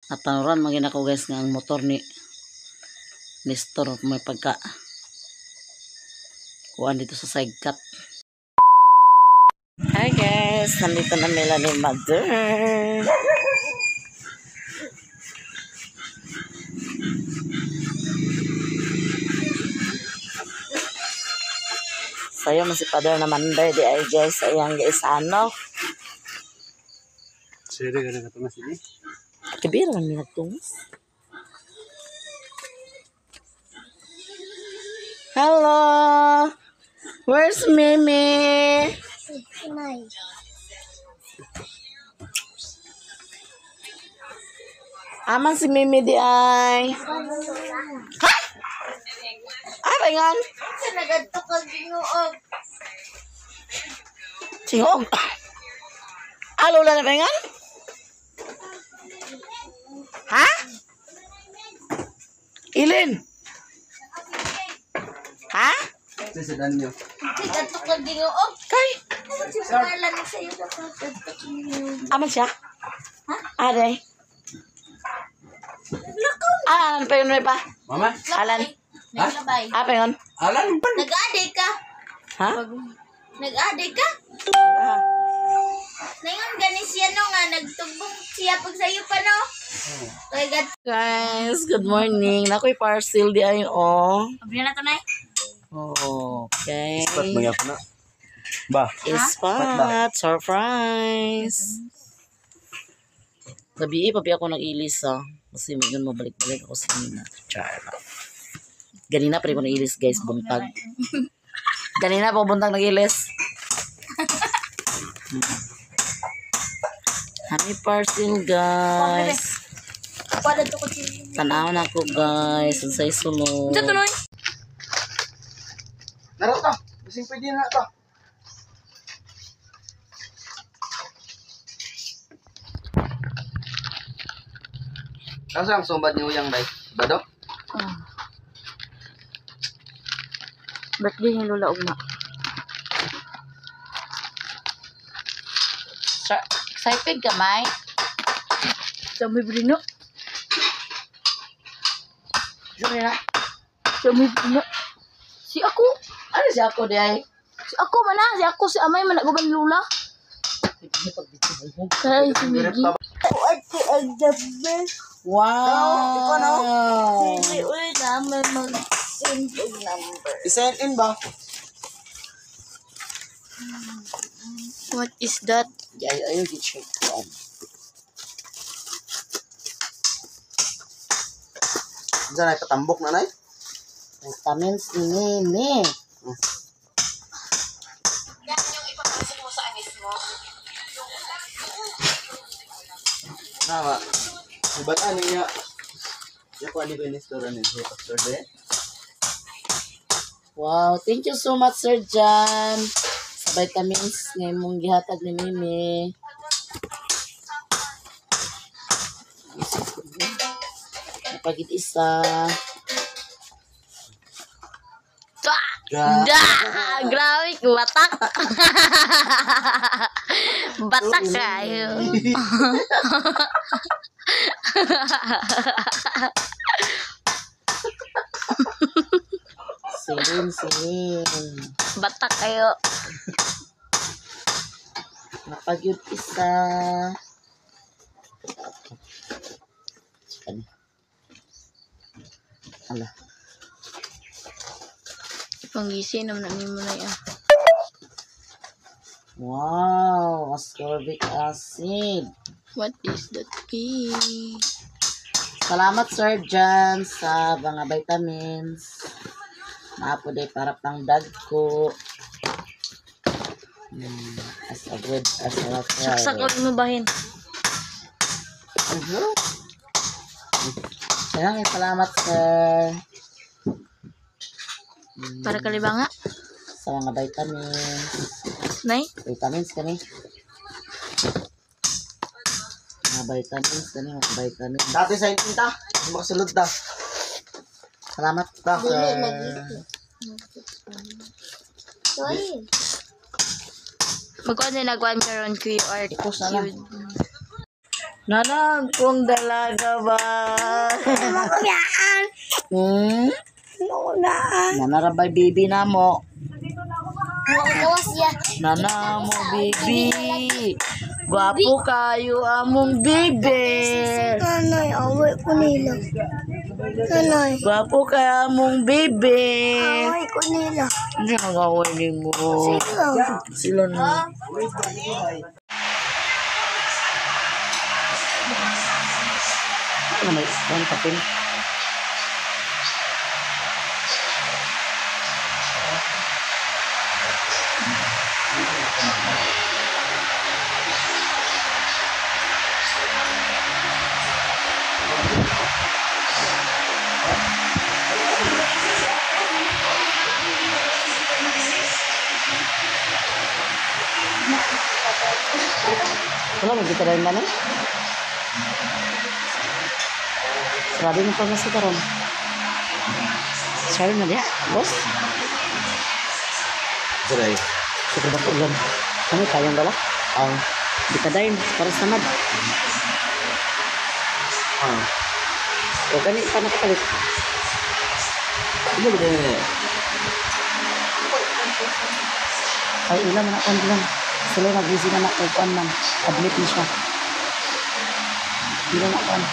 Natanuran magin ako guys nga ang motor ni Nestor may pagka kuan dito sa side cut. Hi guys, nandito na Melanie Mother. Sayo man si Father naman day di ay guys ayang guys ano. Sige ka na tumas ini. Kibira man nagtumas. Hello. Where's Mimi? Aman si Mimi di ay. Ha? Apa yan? Nagadto ka ginuog. Singog. Alo lang na yan? Ha? Ilin? Ha? Sedan nyo. Nagadto ka ginuog. Kay? Simulan sa iyo sa nagadto ka ginuog. Aman siya? Ha? Aray. Lakaw. Alan pa yun pa? Mama? Alan? Naglabay. Apa yun? Alan pa. Nag-ade ka. Ha? Nag-ade ka. Ah. Naingon gani siya no nga nagtubong siya pag sayo pa no. Kay gad. Guys, good morning. Nako'y parcel di ay oh. Abri na to nay. Okay. Ispat mo na. Ba? Ispat. Surprise. Gabi pa ako nag-ilis kasi ngayon mabalik-balik ako sa Nina. Char. Ganina pa rin ko nag-ilis guys, buntag. Ganina pa buntag nag-ilis. Happy parcel guys. Wala to ko siya. Tanaw na ako guys. Ang say sunod. Ito tuloy. Naro ta. Bising pwede na ta. Asa ang sumbat ni Uyang bay? Bado? Birthday ni Lola Ugma. Excited ka, Mai? Sabi Brino. Sorry na. Sabi Brino. Si ako. Ano siya ako di ay? Si ako man si ako si Amay man naguban ni Lola. Kaya si Migi. What the best? Wow! Hindi, uy namin mag-send yung number. I-send in ba? What is that? Ayaw i-check ko. Diyan ay patambok na nay. Vitamins ni Mimi. Yan yung ipapasok mo sa anis mo. Nama. Ibataan niya. Ya ko ani ba ni store ni Pastor de. Wow, thank you so much Sir Jan. Sa vitamins nga imong gihatag ni Mimi. Napagit isa. Grabe, batak. Batak kayo. Silin. Batak kayo. Napagit isa. Ala. Panggisi naman mo na yan. Wow, ascorbic acid. What is that key? Salamat Sir Jan sa mga vitamins. Maapo day para pang dagko. As a good as a Saksak lang mo bahin. Salamat sir. Para kalibanga. Sa mga vitamins. Nay? Vitamins kani. Mga vitamins kani, mga vitamins. Dati sa intinta. Makasulod ta. Salamat ta sir. Magkuhan din nagwan karon QR Ipos na lang. code. Nanang kong dalaga ba? Makulaan. Hmm? Makulaan. Nanarabay bibi na mo. Makawas ya. Nana mo bibi. Gwapo kayo among bibi. Nanay, away ko nila. Nanay, Gwapo kayo among bibi. away ko nila. Hindi mag-away ni mo. Sila. Sila na. Ano may papel? Wala, magkita rin na. Sarado na pag nasa karon. Sarado na diya, boss. Saray. Sige ba po yan? Ano, kayang dala? Ang. Di ka dahil, para sa mad. Ang. O gani pa nakapalit. Ano ba din? Ay, ilan na nakon lang. Sila nag-busy na nakukuan man. Admit ni siya. Ilan na nakon.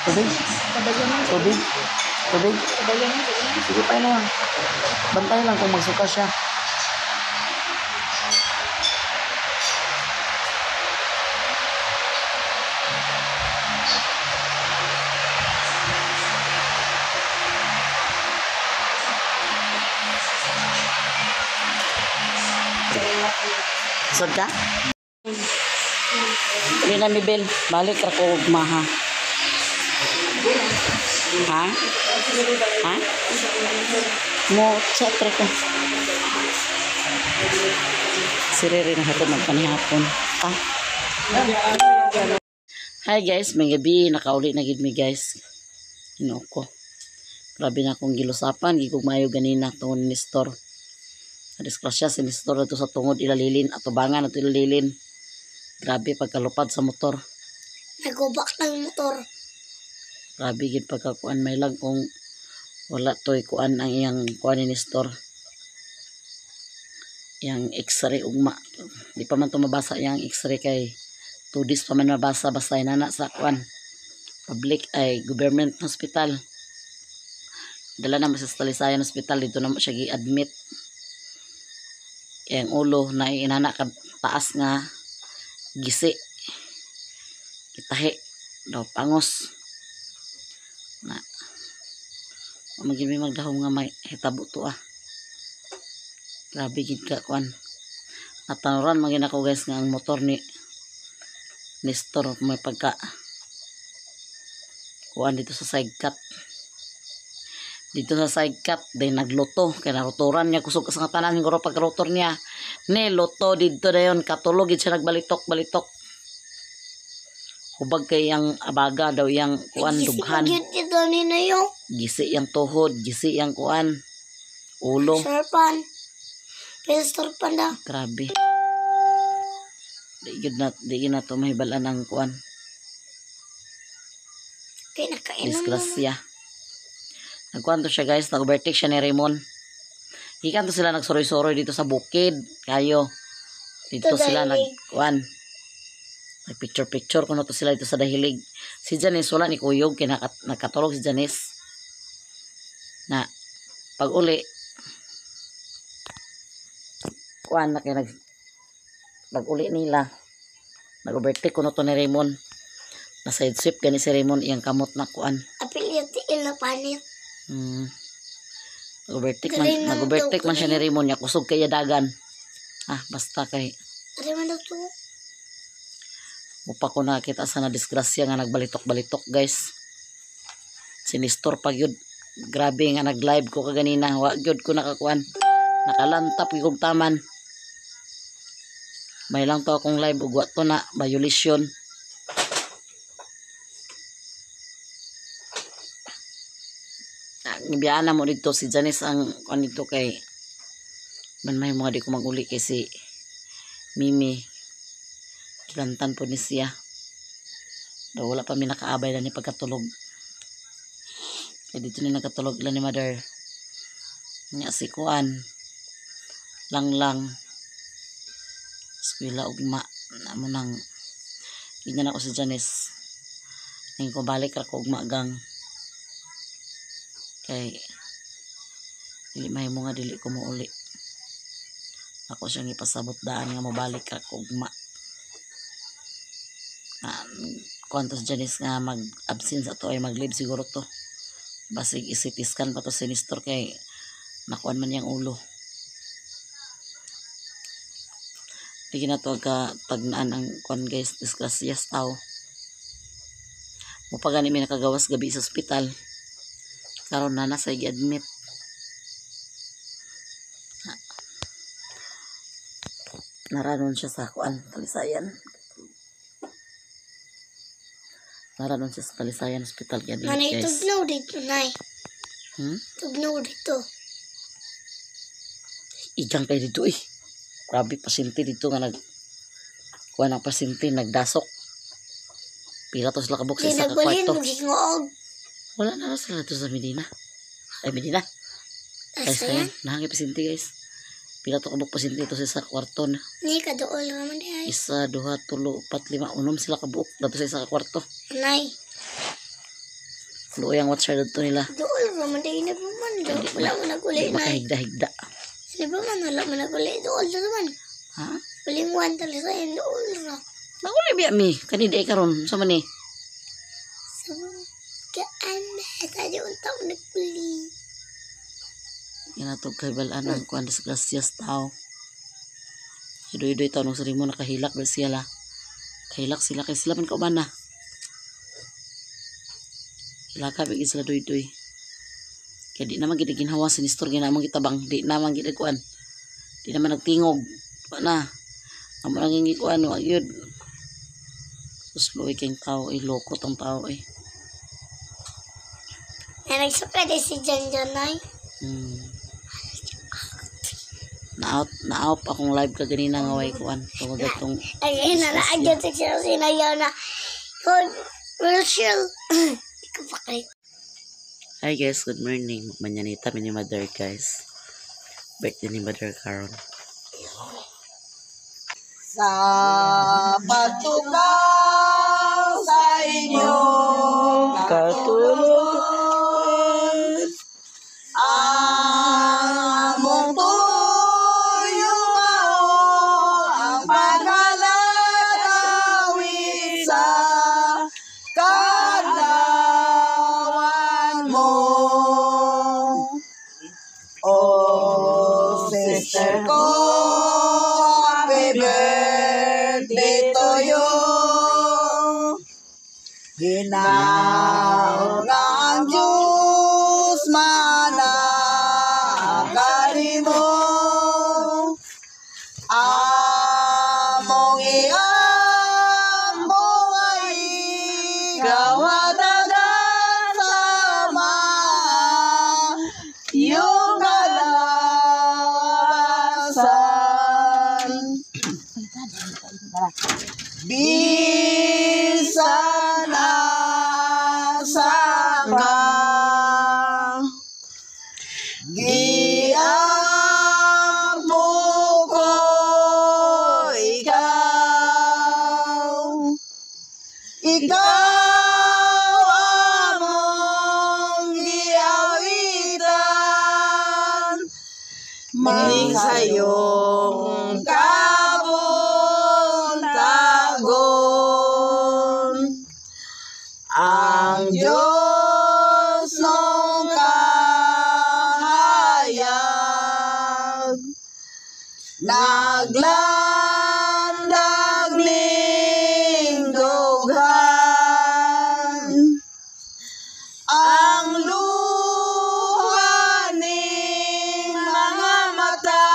Tubig? Tubig? Tubig? Sige pa lang. Bantay lang kung magsuka siya. Sod ka? Hindi na mi Bel. Balik ra ko maha. Ha? Ha? Mo chat ra ko. Siriri na hatod magpanihapon. Ah. Hi guys, may gabi nakauli na gid mi guys. Inoko. Grabe na akong gilusapan, gigugmayo ganina tungod ni store. Disgrasya si Nestor ito sa tungod ilalilin at tubangan at ilalilin. Grabe pagkalupad sa motor. Nagubak ng motor. Grabe gid pagkakuan may lang kung wala toy kuan ang iyang kuan ni Nestor. Yang x-ray ugma. Di pa man to mabasa yang x-ray kay 2 days pa man mabasa basta inana sa kuan. Public ay government hospital. Dala na sa Talisayan Hospital dito na mo siya gi-admit. Yang ulo na inana ka taas nga gisi itahi daw pangos na magimi magdahom nga may hitabo to ah. Grabe gid ka kuan natanuran magina ko guys nga ang motor ni Nestor may pagka kuan dito sa side cut. Dito sa side cut, day nagluto. Kaya naruturan niya, kusog sa tanan, guro pagkarutor niya. Ne, luto dito na yun, katulog, siya nagbalitok-balitok. Hubag kay yang abaga daw, yang kuan, dughan. Gisi yang tuhod, gisi yang kuan, ulo. Sarpan. Sarpan daw. Grabe. Di na to mahibalan ng kuan. Pinakainom mo. Disgrasya. Nagkuhan to siya guys, nag-overtake siya ni Raymond. Ikan to sila nagsoroy-soroy dito sa bukid. Kayo. Dito Ito sila dahilig. nagkuhan. Nag-picture-picture kuno to sila dito sa dahilig. Si Janice wala ni Kuyog. Kaya nagkatulog si Janice. Na pag uli kuhan na kaya pag uli nila nag-overtake kuno to ni Raymond. Na side sweep gani si Raymond iyang kamot na kuhan. Apilya tiil na panit. Nag-overtake man siya ni Raymond niya kusog kaya dagan. Basta kay Ano man daw to? upa ko nakita sa na disgrasya nga nagbalitok-balitok guys. Si Nestor pag yun grabe nga nag-live ko kaganina wa gyud ko nakakuan nakalantap kog taman. May lang to akong live ug wa to na violation. Nibiyaan na mo dito si Janice ang kanito kay Man may mga di ko maguli kasi Mimi kilantan po ni siya. Daw wala pa mi nakaabay na ni pagkatulog. Kaya dito ni nagkatulog lang ni mother. Nya si Kuan. Lang. Eskwela ugma. Namo nang ganyan ako sa Janice. Ngayon ko balik ako ugma gang. Kay dili mahimo nga dili ko muuli. Ako siyang ipasabot daan nga mabalik ako ugma. Kwantos Janice nga mag-absence ato ay mag-leave siguro to. Basig isitiskan pa to sinistor kay nakuan man yang ulo. Di na to tagnaan ang kuan guys, disgrasyas tao. Mupagani may nakagawas gabi sa ospital. Karon na nasa i-admit. Naranon siya sa kuan Talisayan. Naranon siya sa Talisayan Hospital i-admit Nanay, guys. tugnaw dito, Nay. Tugnaw dito. Ijang kayo dito eh. Grabe pasyente dito nga kuha ng pasyente nagdasok. Pila to sila kabuk sa Di isa ka nagbalhin, kwarto. magigingog. Wala na sila dito sa Medina. Ay Medina. Guys, Asa yan? nahangin pasyente guys. Pila to kabuk pasyente dito sa isa ka kwarto na. Ni, kadool naman ay. Isa, duha, tulo, upat, lima, unom sila kabuk dito sa isa ka kwarto. Nay, Luoy ang watcher dito nila. dool naman ay nabaman. Wala mo naguli, Di Nay. makahigda-higda. Nabaman, wala mo naguli. Dool na naman. Ha? Waling Talisayan, dool na. Naguli biya mi. Kanina ay karon sa man eh. So, kaan na. Tadi untaw naguli. Yanatog kay balaan ang kuan disgrasyas tao. Idoy-idoy tao nung sarili mo nakahilak ba sila. Kahilak sila kay sila man kauban na. Hilaka bigis sila doy-doy. Kaya di naman ginaginhawa sinistor ginamang gitabang. Di naman ginagkuan. Di naman nagtingog. Na. Amo nang gingikuan no ayud. Susloy kang tao eh loko tong tao eh. Ay, nagsuka din si Janjan, Nay. Na-out akong live ka ganina nga way kuan. Tungod itong Ay, nanaagyan siya sinayaw na. Rachel. Ikaw pa kayo. Hi guys, good morning. Manyanita mi ni mother guys. Birthday ni mother karon. Sa pagtukaw sa inyong katulog, ang among tuyong mao ang paghalagawit sa kadlawan mo. Oh, sister ko, happy birthday to you. Ginaw ng Diyos manakari mo. Among iambong ay ikaw hatagan sama. Yung kalawasan. Bisan asa ka, giampo ko ikaw. Ikaw among giawitan, maning sayong kabuntagon. Ang Diyos nung kahayag, naglandag ning dughan. Ang luha ning mga mata,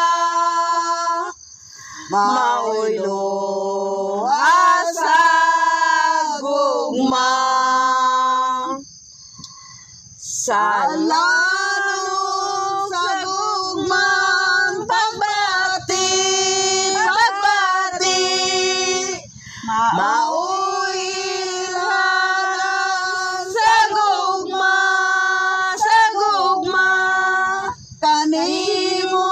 mao'y luha sa gugma. Sa lalong sa gugmang pagbalik Maoy sa gugma, kanimo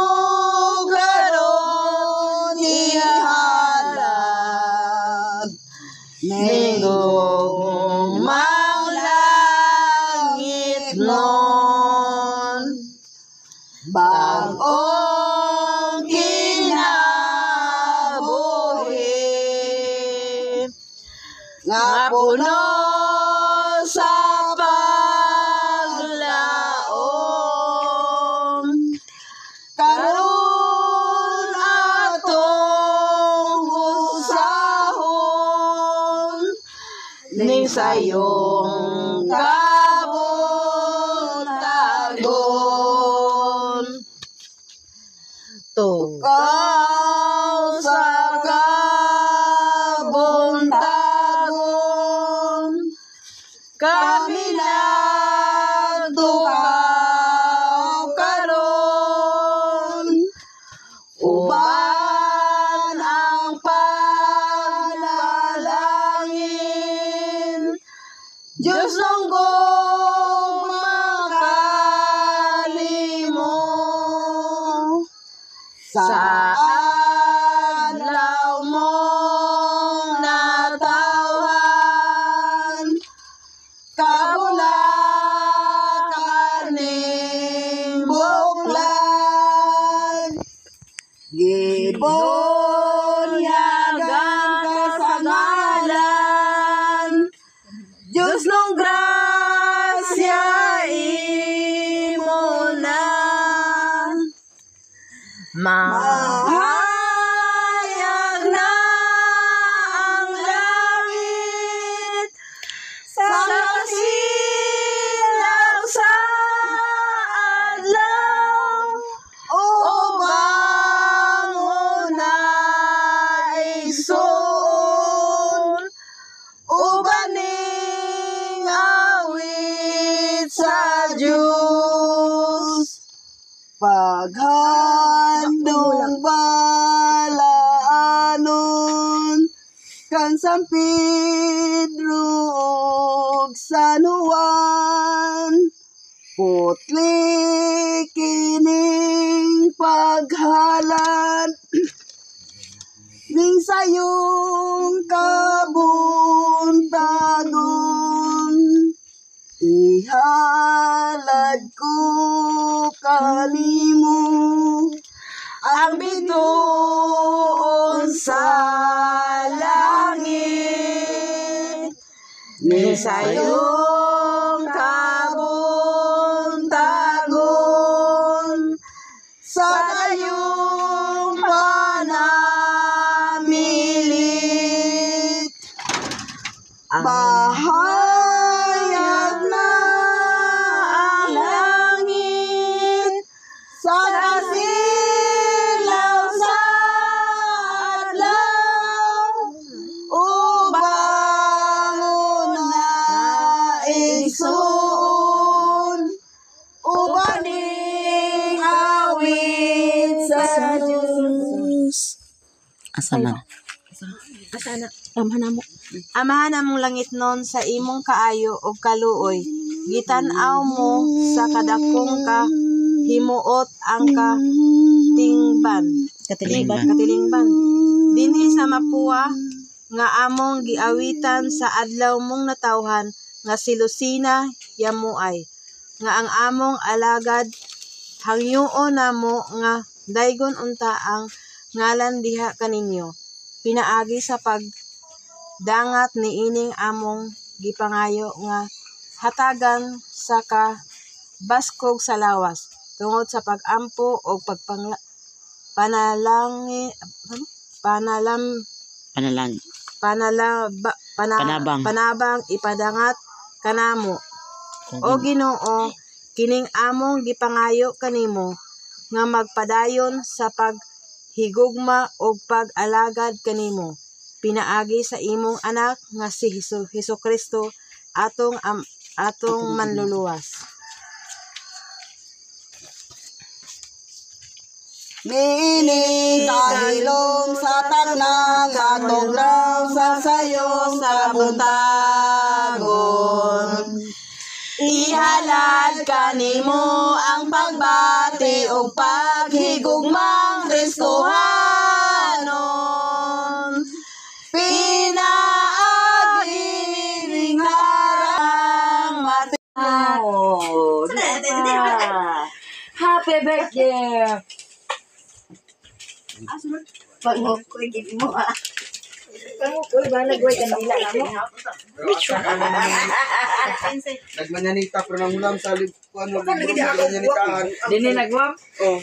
karon ihalad ning gugmang langit nun. Bagong kinabuhi nga puno sa paglaom, karon atong usahon ning sayong kabuntagon. Tukaw sa kabuntagon, kami nagtukaw karon, uban ang panalangin, Diyos nunggong makalimo. Sa adlaw mong natawhan, kabulakan ning buklan, gibunyagan ka sa ngalan, Diyos nung grasya imo na. Mahayag na ang langit sa kasilaw sa adlaw, ubang una igsoon, ubaning awit sa Diyos. Paghandong balaanon kan San Pedro ug San Juan, putli kining paghalad ning sayong kabuntagon. Ihalad ko kanimo ang bituon sa langit, ni sayong kabuntagon, sa dayong panamilit. Bahayag na ang langit sa kasilaw sa adlaw, ubang una igsoon, ubaning awit sa Diyos. Asa man? Asana, amahan among langit nun sa imong kaayo o kaluoy, gitan-aw mo sa kadakong ka himuot ang katilingban. Dinhi sa Mapua nga among giawitan sa adlaw mong natawhan nga si Lucina Yamuay, nga ang among alagad hangyoon namo nga daygon unta ang ngalan diha kaninyo. Pinaagi sa pagdangat niining among gipangayo nga hatagan sa kabaskog sa lawas tungod sa pagampo o panabang ipadangat kanamo. O Ginoo, kining among gipangayo kanimo nga magpadayon sa paghigugma o pag-alagad kanimo. Pinaagi sa imong anak nga si Hesukristo atong manluluwas. Niining kahilom sa tagnang atong sa sayo sa buntagon. Ihalad kanimo ang pagbati o paghigugmang Kristohanon. Pinaagiling harang mati. Happy birthday! Nagmanyanita pero nang ulam sa likuan mo nagmanyanitahan. Dini nagwam? Oh.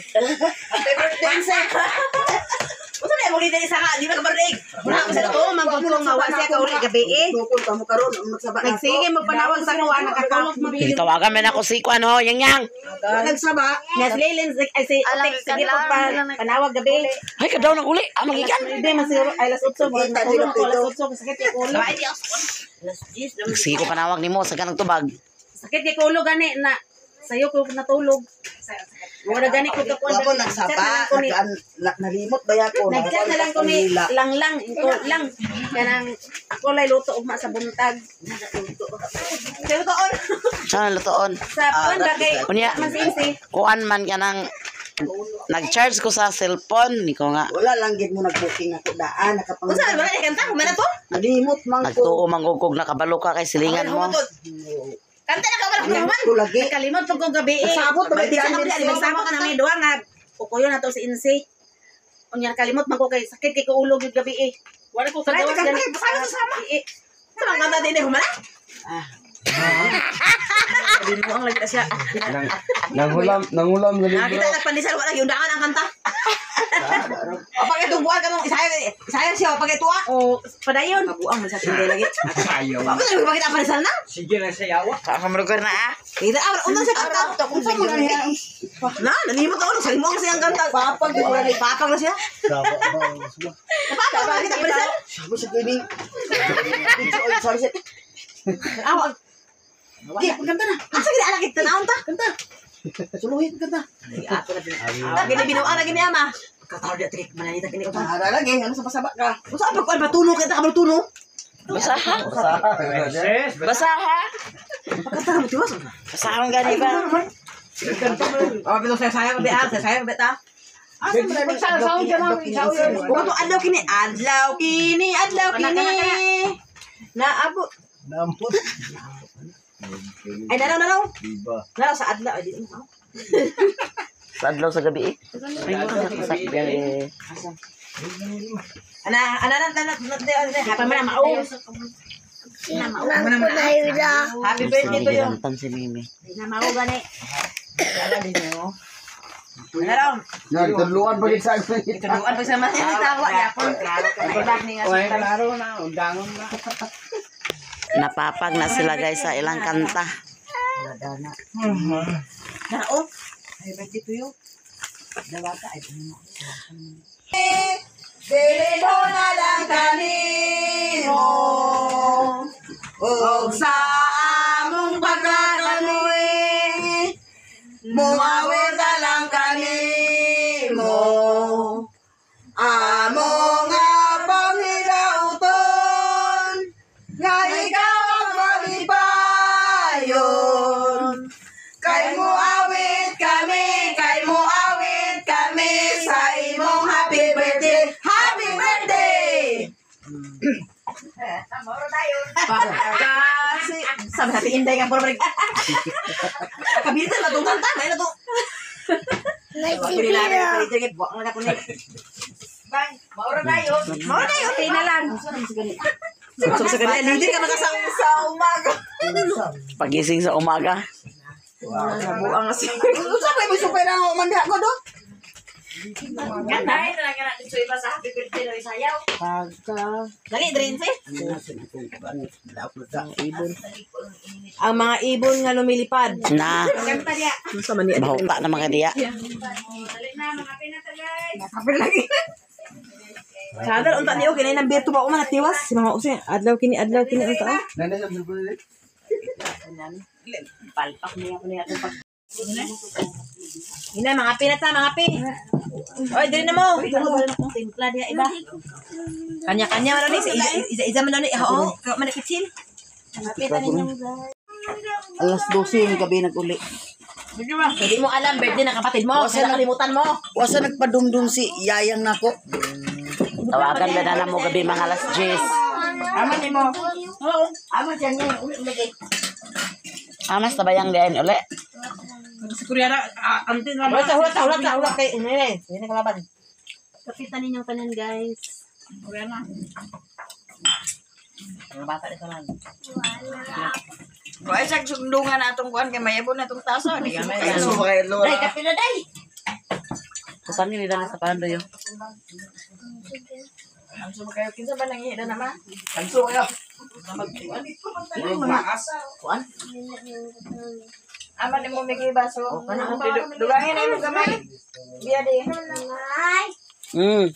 Unsa na mo dito isa ka, di ba kabardig? Wala ko sa to, magpupulong mawa siya ka uli gabi eh. Tukol kamo karon magsaba na. Nagsige mo panawag sa kuha nakakawag mabili. Tawagan man ako si Kuan ho, yang. Nagsaba. Nas Lilin ay si text sige po panawag gabi. Ay, kadaw nang uli. Magikan. Hindi masiro ay las 8 mo natulog ko alas 8 sakit yung ulo. Sige ko panawag nimo sa kanang tubag. Sakit yung ulo gani na sayo ko natulog. Wala gani ko ka Ako nagsaba, nalimot ba ako? Nagchat na lang ko ni lang ito lang kanang ako lay luto ugma sa buntag. Sa lutoon. Saan lutoon? Sa pan bagay. Unya. Masinsi. Kuan man kanang nag-charge ko sa cellphone niko nga. Wala lang gid mo nag-booking ako daan nakapang. Unsa man ni kanta ko man to? Nalimot man ko. Nagtuo mangugog nakabalo ka kay silingan mo. Kanta na ka wala Ko lagi. Kalimot pag ko gabi eh. Sabot ba di Sabot na may duha nga. Ukuyo na to si Insi. Unya kalimot man ko kay sakit kay ko ulo gyud gabi eh. Wala ko kagawas gani. Sama. Sama kanta din humana. Binuang lagi na siya. Nangulam gali. Kita nagpandisal wala gyud undangan ang kanta. Apag itong buwan ka nung isaya siya apag ito o padayon. Kabuang man sa tinday lagi. Sayaw. Ako na bakit apandisal na? Sige na sayaw. Kakamrugar na ah. Kita unang siya kanta. Kung sa mga niya. Na, nalimot ako sa imo siyang kanta. Papag na siya. Papag na kita apandisal. Sabi sa kining. Sorry sir. Awag. Di, pagkanta na. Asa gina anak kita naon ta? Kanta. Suluhin kanta. Ato na gini binuang na gini ama. Kataw dia trik mananita kini ko. Ara lagi ano sa pasaba ka. Usa pa ko batuno kita ka batuno. Basaha. Basaha. Pagkanta mo tiwas. Basahan gani ba? Oh, bilo saya ko biya, saya ko beta. Asa mo na sa sound ka lang, adlaw kini. Naabot. Nampot. Ay nanaw. Diba. Nanaw sa adlaw ay di mo. Sa adlaw sa gabi eh. Ay, sa gabi. Ana happy man mao. Happy birthday to you. Gilantan si Mimi. Na mao gani. Ala din mo. Nanaw. Nagtuluan pa gid sa Tuduan pa sa mas ini tawa yapon. Klaro ni nga sa klaro na undangon na. Napapag na sila guys sa ilang kanta. Nao. Happy birthday to you. Dawata ay mo. Dili na lang kanimo. Og sa among pagkakaluwi. Muawit na lang kanimo. Among nga pangilauton. Nga ikaw ang malipayon. Kay mo awit kami sa imong happy birthday. Happy birthday! Kasi sabi happy inday nga porobrig. Kabitan na itong kanta. May na ito. Pwede lang na pwede rin. Buwak na ka punit. Bang, maura tayo. Okay na lang. Sa ganyan, hindi ka nakasawa sa umaga. Pagising sa umaga. Nabuang kasi. Sabi mo super na manda ko do. Ganda ito lang na dito iba sa happy birthday no isayaw. Dali drin si. Ang mga ibon nga lumilipad. Na. Ganda dia. Sa mani. Bahuta na mga diya. Dali na mga pinata guys. Happy lagi. Sadar unta niyo kinay nang beto pa ko man tiwas si mga usi. Adlaw kini unta. Nanda sa bulbul. Palpak niya ko niya pag Ina, mga pinat na, mga pi. Oy, dali na mo. Timpla dia iba. Kanya-kanya mo ni. Isa mo ni. Oo, manakitsin. Mga pita ninyong guys. Alas 12 yung gabi nag-uli. Hindi mo alam, birthday ng kapatid mo. Kasi nakalimutan mo. Wasa nagpadumdum si Yayang nako. Tawagan na mo gabi mga alas 10. Aman ni mo. Oo. Aman dyan niya. Uli. Amas tabayang diyan uli. Si Kuryana, antin na. Hulat kay Inene. Hindi na kalaban. Kapitan ninyong tanan guys. Kuryana. Mga bata dito lang. Wala sa sundungan na itong kuhan kay mayabon na itong taso. Di kami. Day, kapi na day. Kusang ni na sa pando yo. Ang sumo kayo. Kinsa ba nangihi na naman? Kanso kayo. Kuan? Aman ni mo may baso. Dugangin na yung gamay. Biya di. Mm.